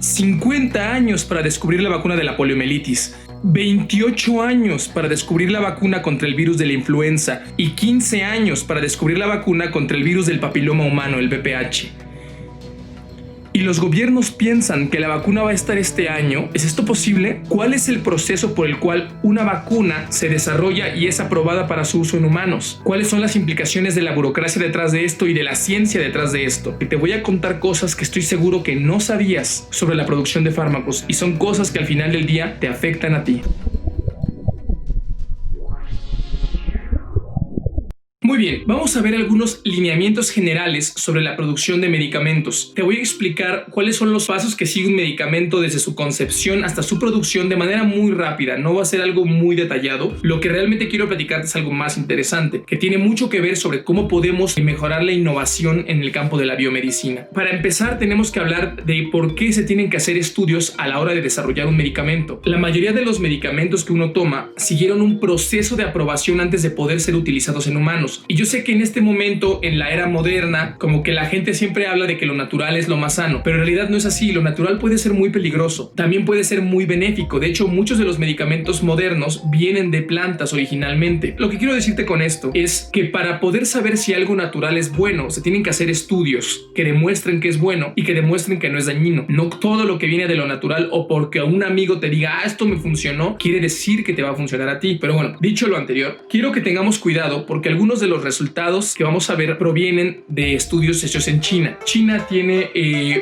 50 años para descubrir la vacuna de la poliomielitis, 28 años para descubrir la vacuna contra el virus de la influenza y 15 años para descubrir la vacuna contra el virus del papiloma humano, el VPH. Y los gobiernos piensan que la vacuna va a estar este año. ¿Es esto posible? ¿Cuál es el proceso por el cual una vacuna se desarrolla y es aprobada para su uso en humanos? ¿Cuáles son las implicaciones de la burocracia detrás de esto y de la ciencia detrás de esto? Y te voy a contar cosas que estoy seguro que no sabías sobre la producción de fármacos y son cosas que al final del día te afectan a ti. Muy bien, vamos a ver algunos lineamientos generales sobre la producción de medicamentos. Te voy a explicar cuáles son los pasos que sigue un medicamento desde su concepción hasta su producción de manera muy rápida. No va a ser algo muy detallado. Lo que realmente quiero platicarte es algo más interesante, que tiene mucho que ver sobre cómo podemos mejorar la innovación en el campo de la biomedicina. Para empezar, tenemos que hablar de por qué se tienen que hacer estudios a la hora de desarrollar un medicamento. La mayoría de los medicamentos que uno toma siguieron un proceso de aprobación antes de poder ser utilizados en humanos. Y yo sé que en este momento, en la era moderna, como que la gente siempre habla de que lo natural es lo más sano, pero en realidad no es así. Lo natural puede ser muy peligroso, también puede ser muy benéfico. De hecho, muchos de los medicamentos modernos vienen de plantas originalmente. Lo que quiero decirte con esto es que para poder saber si algo natural es bueno, se tienen que hacer estudios que demuestren que es bueno y que demuestren que no es dañino. No todo lo que viene de lo natural o porque un amigo te diga, esto me funcionó, quiere decir que te va a funcionar a ti. Pero bueno, dicho lo anterior, quiero que tengamos cuidado porque algunos de los resultados que vamos a ver provienen de estudios hechos en China. China tiene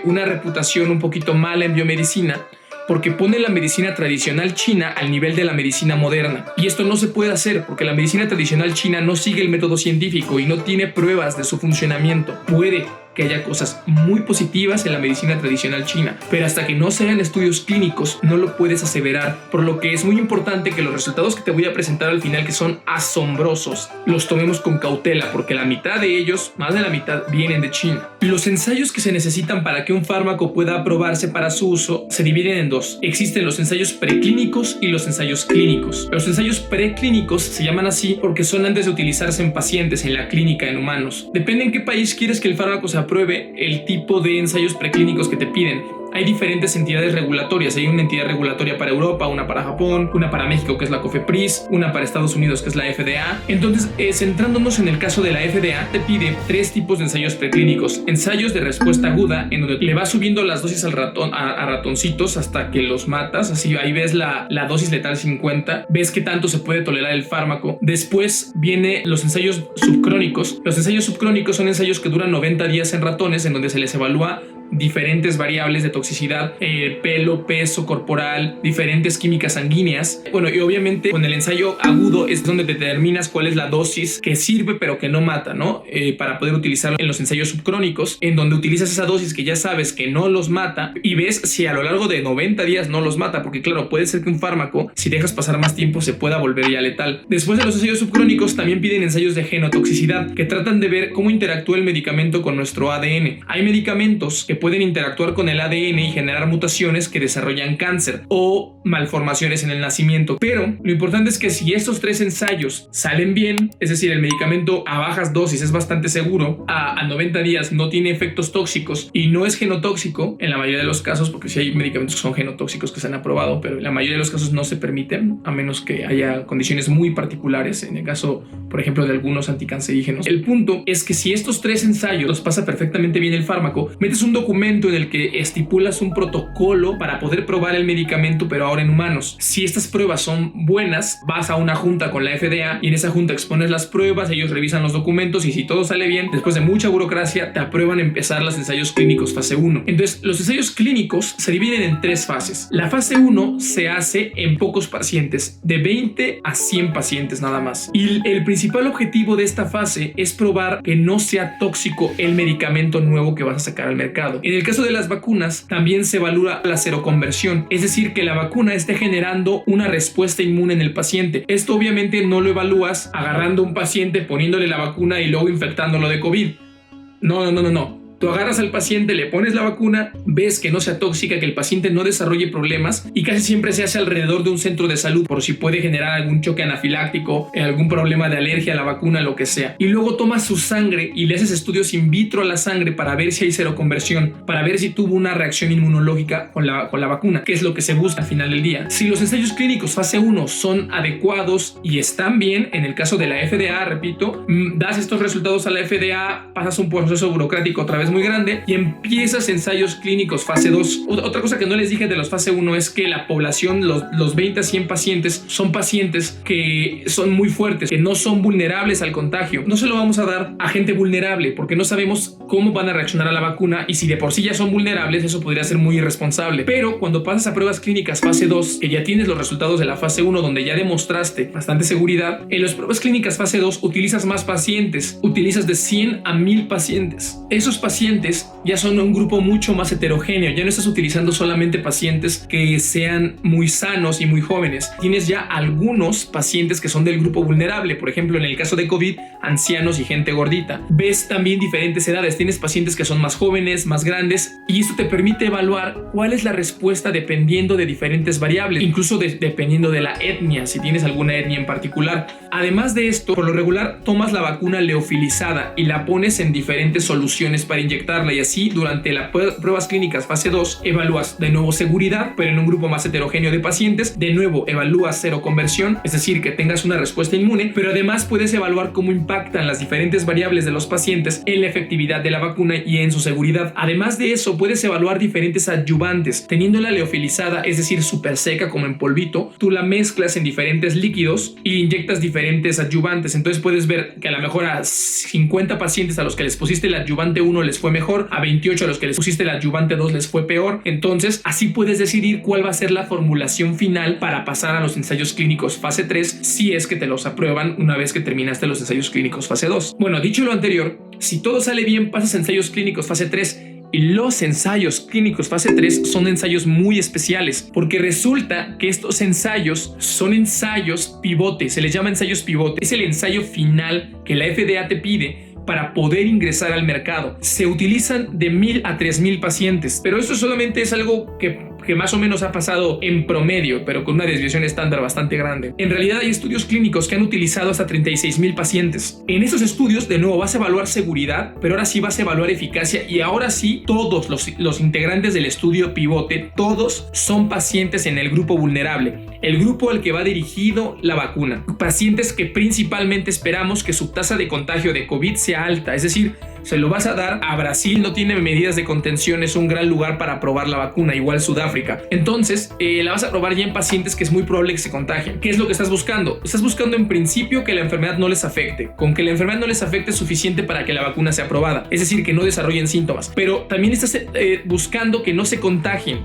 una reputación un poquito mala en biomedicina porque pone la medicina tradicional china al nivel de la medicina moderna. Y esto no se puede hacer porque la medicina tradicional china no sigue el método científico y no tiene pruebas de su funcionamiento. Puede que haya cosas muy positivas en la medicina tradicional china, pero hasta que no se hagan estudios clínicos no lo puedes aseverar, por lo que es muy importante que los resultados que te voy a presentar al final, que son asombrosos, los tomemos con cautela, porque la mitad de ellos, más de la mitad, vienen de China. Los ensayos que se necesitan para que un fármaco pueda aprobarse para su uso se dividen en dos. Existen los ensayos preclínicos y los ensayos clínicos. Los ensayos preclínicos se llaman así porque son antes de utilizarse en pacientes, en la clínica, en humanos. Depende en qué país quieres que el fármaco se apruebe el tipo de ensayos preclínicos que te piden. Hay diferentes entidades regulatorias. Hay una entidad regulatoria para Europa, una para Japón, una para México, que es la COFEPRIS, una para Estados Unidos, que es la FDA. Entonces, centrándonos en el caso de la FDA, te pide 3 tipos de ensayos preclínicos. Ensayos de respuesta aguda, en donde le vas subiendo las dosis al ratón, a ratoncitos hasta que los matas. Así, ahí ves la dosis letal 50. Ves qué tanto se puede tolerar el fármaco. Después viene los ensayos subcrónicos. Los ensayos subcrónicos son ensayos que duran 90 días en ratones, en donde se les evalúa diferentes variables de toxicidad, pelo, peso corporal, diferentes químicas sanguíneas. Bueno, y obviamente con el ensayo agudo es donde determinas cuál es la dosis que sirve pero que no mata, ¿no? Para poder utilizarlo en los ensayos subcrónicos, en donde utilizas esa dosis que ya sabes que no los mata y ves si a lo largo de 90 días no los mata, porque claro, puede ser que un fármaco, si dejas pasar más tiempo, se pueda volver ya letal. Después de los ensayos subcrónicos también piden ensayos de genotoxicidad, que tratan de ver cómo interactúa el medicamento con nuestro ADN. Hay medicamentos que pueden interactuar con el ADN y generar mutaciones que desarrollan cáncer o malformaciones en el nacimiento. Pero lo importante es que si estos 3 ensayos salen bien, es decir, el medicamento a bajas dosis es bastante seguro, a 90 días no tiene efectos tóxicos y no es genotóxico en la mayoría de los casos, porque sí hay medicamentos que son genotóxicos que se han aprobado, pero en la mayoría de los casos no se permiten, a menos que haya condiciones muy particulares, en el caso, por ejemplo, de algunos anticancerígenos. El punto es que si estos 3 ensayos los pasa perfectamente bien el fármaco, metes un documento en el que estipulas un protocolo para poder probar el medicamento, pero ahora en humanos. Si estas pruebas son buenas, vas a una junta con la FDA y en esa junta expones las pruebas, ellos revisan los documentos y si todo sale bien, después de mucha burocracia, te aprueban empezar los ensayos clínicos fase 1. Entonces, los ensayos clínicos se dividen en 3 fases. La fase 1 se hace en pocos pacientes, de 20 a 100 pacientes nada más. Y el principal objetivo de esta fase es probar que no sea tóxico el medicamento nuevo que vas a sacar al mercado. En el caso de las vacunas, también se evalúa la seroconversión, es decir, que la vacuna esté generando una respuesta inmune en el paciente. Esto obviamente no lo evalúas agarrando a un paciente, poniéndole la vacuna y luego infectándolo de COVID. No. Tú agarras al paciente, le pones la vacuna, ves que no sea tóxica, que el paciente no desarrolle problemas, y casi siempre se hace alrededor de un centro de salud por si puede generar algún choque anafiláctico, algún problema de alergia a la vacuna, lo que sea. Y luego tomas su sangre y le haces estudios in vitro a la sangre para ver si hay seroconversión, para ver si tuvo una reacción inmunológica con la vacuna, que es lo que se busca al final del día. Si los ensayos clínicos fase 1 son adecuados y están bien, en el caso de la FDA, repito, das estos resultados a la FDA, pasas un proceso burocrático otra vez muy grande y empiezas ensayos clínicos fase 2. Otra cosa que no les dije de los fase 1 es que la población, los 20 a 100 pacientes, son pacientes que son muy fuertes, que no son vulnerables al contagio. No se lo vamos a dar a gente vulnerable porque no sabemos cómo van a reaccionar a la vacuna, y si de por sí ya son vulnerables, eso podría ser muy irresponsable. Pero cuando pasas a pruebas clínicas fase 2, que ya tienes los resultados de la fase 1 donde ya demostraste bastante seguridad, en las pruebas clínicas fase 2 utilizas más pacientes, utilizas de 100 a 1000 pacientes. Esos pacientes ya son un grupo mucho más heterogéneo, ya no estás utilizando solamente pacientes que sean muy sanos y muy jóvenes, tienes ya algunos pacientes que son del grupo vulnerable, por ejemplo en el caso de COVID, ancianos y gente gordita. Ves también diferentes edades, tienes pacientes que son más jóvenes, más grandes, y esto te permite evaluar cuál es la respuesta dependiendo de diferentes variables, incluso dependiendo de la etnia, si tienes alguna etnia en particular. Además de esto, por lo regular tomas la vacuna leofilizada y la pones en diferentes soluciones para inyectarla, y así durante las pruebas clínicas fase 2 evalúas de nuevo seguridad, pero en un grupo más heterogéneo de pacientes. De nuevo evalúas seroconversión, es decir, que tengas una respuesta inmune, pero además puedes evaluar cómo impactan las diferentes variables de los pacientes en la efectividad de la vacuna y en su seguridad. Además de eso, puedes evaluar diferentes adyuvantes. Teniendo la leofilizada, es decir, súper seca como en polvito, tú la mezclas en diferentes líquidos y inyectas diferentes adyuvantes. Entonces puedes ver que a lo mejor a 50 pacientes a los que les pusiste el adyuvante 1 les fue mejor, a 28 a los que les pusiste el adyuvante 2 les fue peor. Entonces así puedes decidir cuál va a ser la formulación final para pasar a los ensayos clínicos fase 3, si es que te los aprueban una vez que terminaste los ensayos clínicos fase 2. Bueno, dicho lo anterior, si todo sale bien, pasas a ensayos clínicos fase 3. Y los ensayos clínicos fase 3 son ensayos muy especiales, porque resulta que estos ensayos son ensayos pivote, se les llama ensayos pivote. Es el ensayo final que la FDA te pide para poder ingresar al mercado. Se utilizan de 1000 a 3000 pacientes, pero esto solamente es algo que más o menos ha pasado en promedio, pero con una desviación estándar bastante grande. En realidad hay estudios clínicos que han utilizado hasta 36,000 pacientes. En esos estudios, de nuevo, vas a evaluar seguridad, pero ahora sí vas a evaluar eficacia, y ahora sí todos los integrantes del estudio pivote, todos son pacientes en el grupo vulnerable, el grupo al que va dirigido la vacuna. Pacientes que principalmente esperamos que su tasa de contagio de COVID sea alta, es decir, se lo vas a dar a Brasil, no tiene medidas de contención, es un gran lugar para probar la vacuna, igual Sudáfrica. Entonces, la vas a probar ya en pacientes que es muy probable que se contagien. ¿Qué es lo que estás buscando? Estás buscando en principio que la enfermedad no les afecte. Con que la enfermedad no les afecte es suficiente para que la vacuna sea aprobada, es decir, que no desarrollen síntomas. Pero también estás buscando que no se contagien,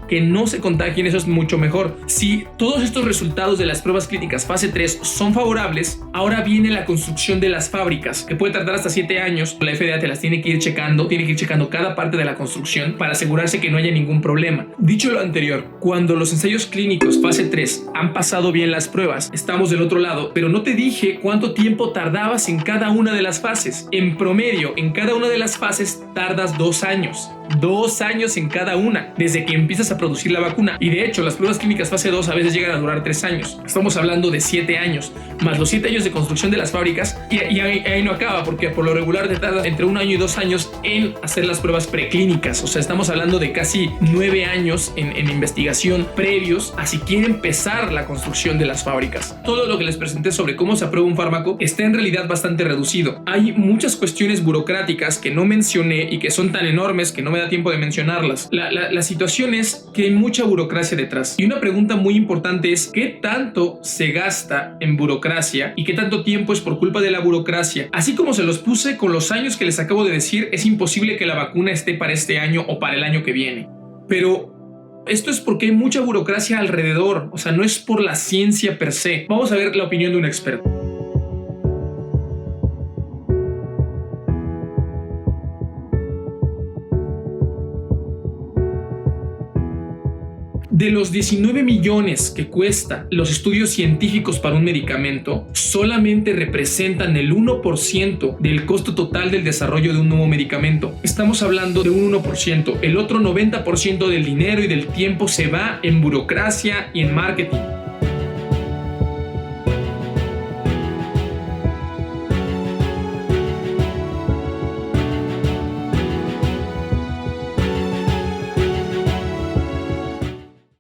eso es mucho mejor. Si todos estos resultados de las pruebas clínicas fase 3 son favorables, ahora viene la construcción de las fábricas, que puede tardar hasta 7 años. La FDA te las tiene que ir checando cada parte de la construcción para asegurarse que no haya ningún problema. Dicho lo anterior, cuando los ensayos clínicos fase 3 han pasado bien las pruebas, estamos del otro lado, pero no te dije cuánto tiempo tardabas en cada una de las fases. En promedio, en cada una de las fases tardas 2 años. 2 años en cada una, desde que empiezas a producir la vacuna. Y de hecho, las pruebas clínicas fase 2 a veces llegan a durar 3 años. Estamos hablando de 7 años, más los 7 años de construcción de las fábricas. Y ahí no acaba, porque por lo regular te tarda entre 1 año y 2 años en hacer las pruebas preclínicas. O sea, estamos hablando de casi 9 años en investigación previos a siquiera empezar la construcción de las fábricas. Todo lo que les presenté sobre cómo se aprueba un fármaco está en realidad bastante reducido. Hay muchas cuestiones burocráticas que no mencioné y que son tan enormes que no me da tiempo de mencionarlas. La situación es que hay mucha burocracia detrás. Y una pregunta muy importante es: ¿qué tanto se gasta en burocracia y qué tanto tiempo es por culpa de la burocracia? Así como se los puse con los años que les acabo de decir, es imposible que la vacuna esté para este año o para el año que viene. Pero esto es porque hay mucha burocracia alrededor, o sea, no es por la ciencia per se. Vamos a ver la opinión de un experto. De los 19 millones que cuesta los estudios científicos para un medicamento, solamente representan el 1% del costo total del desarrollo de un nuevo medicamento. Estamos hablando de un 1%. El otro 90% del dinero y del tiempo se va en burocracia y en marketing.